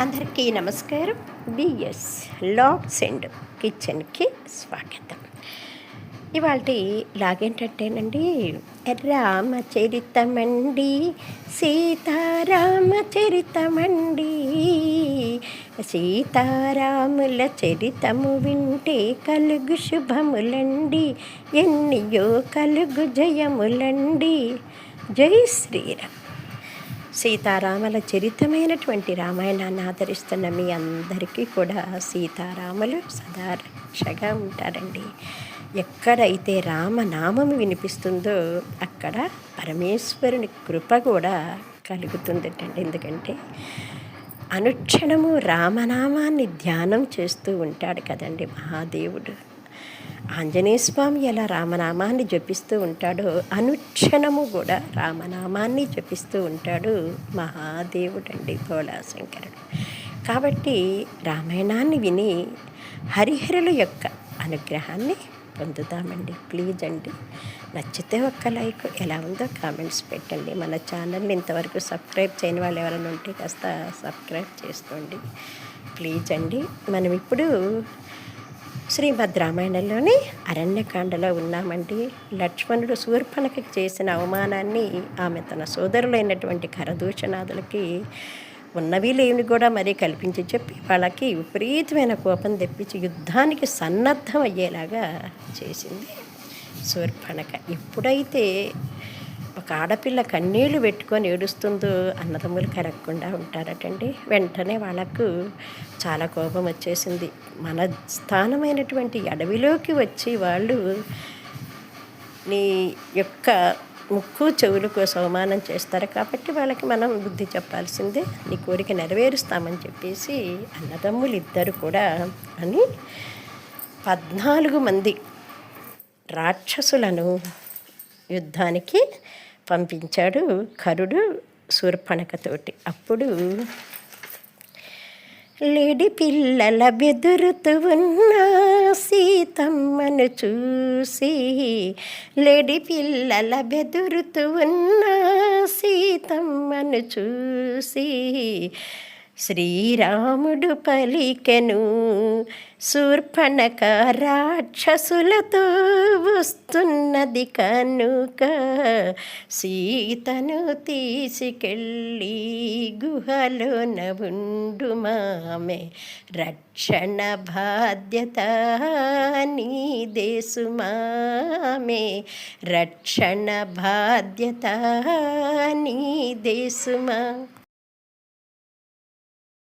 అందరికీ నమస్కారం. BS logs and కిచెన్కి స్వాగతం. ఇవాల్టి లాగేంటంటేనండి, రామచరితమండి, సీతారామచరితమండి. సీతారాముల చరితము వింటే కలుగు శుభములండి, ఎన్నియో కలుగు జయములండి. జై శ్రీరామ్. సీతారాముల చరితమైనటువంటి రామాయణాన్ని ఆదరిస్తున్న మీ అందరికీ కూడా సీతారాములు సదా రక్షగా ఉంటారండి. ఎక్కడైతే రామనామం వినిపిస్తుందో అక్కడ పరమేశ్వరుని కృప కూడా కలుగుతుందటండి. ఎందుకంటే అనుక్షణము రామనామాన్ని ధ్యానం చేస్తూ ఉంటాడు కదండి మహాదేవుడు. ఆంజనేయ స్వామి ఎలా రామనామాన్ని జపిస్తూ ఉంటాడో అనుక్షణము కూడా రామనామాన్ని జపిస్తూ ఉంటాడు మహాదేవుడు అండి, భోళాశంకరుడు. కాబట్టి రామాయణాన్ని విని హరిహరుల యొక్క అనుగ్రహాన్ని పొందుతామండి. ప్లీజ్ అండి, నచ్చితే ఒక్క లైక్, ఎలా ఉందో కామెంట్స్ పెట్టండి. మన ఛానల్ని ఇంతవరకు సబ్స్క్రైబ్ చేయని వాళ్ళు ఎవరైనా ఉంటే కాస్త సబ్స్క్రైబ్ చేసుకోండి ప్లీజ్ అండి. మనం ఇప్పుడు శ్రీమద్ రామాయణంలోని అరణ్యకాండలో ఉన్నామండి. లక్ష్మణుడు శూర్పణఖకి చేసిన అవమానాన్ని ఆమె తన సోదరులైనటువంటి ఖరదూషణాదులకి ఉన్నవి లేని కూడా మరీ కల్పించి చెప్పి వాళ్ళకి విపరీతమైన కోపం తెప్పించి యుద్ధానికి సన్నద్ధం అయ్యేలాగా చేసింది శూర్పణఖ. ఎప్పుడైతే ఒక ఆడపిల్ల కన్నీళ్లు పెట్టుకొని ఏడుస్తుందో అన్నదమ్ములు కరగకుండా ఉంటారటండి. వెంటనే వాళ్ళకు చాలా కోపం వచ్చేసింది. మన స్థానమైనటువంటి అడవిలోకి వచ్చి వాళ్ళు నీ యొక్క ముక్కు చెవులు కోసం అవమానం చేస్తారు, కాబట్టి వాళ్ళకి మనం బుద్ధి చెప్పాల్సిందే, నీ కోరిక నెరవేరుస్తామని చెప్పేసి అన్నదమ్ములు ఇద్దరు కూడా అని 14 మంది రాక్షసులను యుద్ధానికి పంపించాడు ఖరుడు శూర్పణఖతోటి. అప్పుడు లేడి పిల్లల బెదురుతూ ఉన్న సీతమ్మను చూసి, లేడి పిల్లల బెదురుతూ ఉన్న సీతమ్మను చూసి శ్రీరాముడు పలికెను, శూర్పణఖ రాక్షసులతో వస్తున్నది కనుక సీతను తీసుకెళ్ళి గుహలోన ఉండుమామె, రక్షణ బాధ్యత నీదే సుమామె, రక్షణ బాధ్యత నీదే సుమా.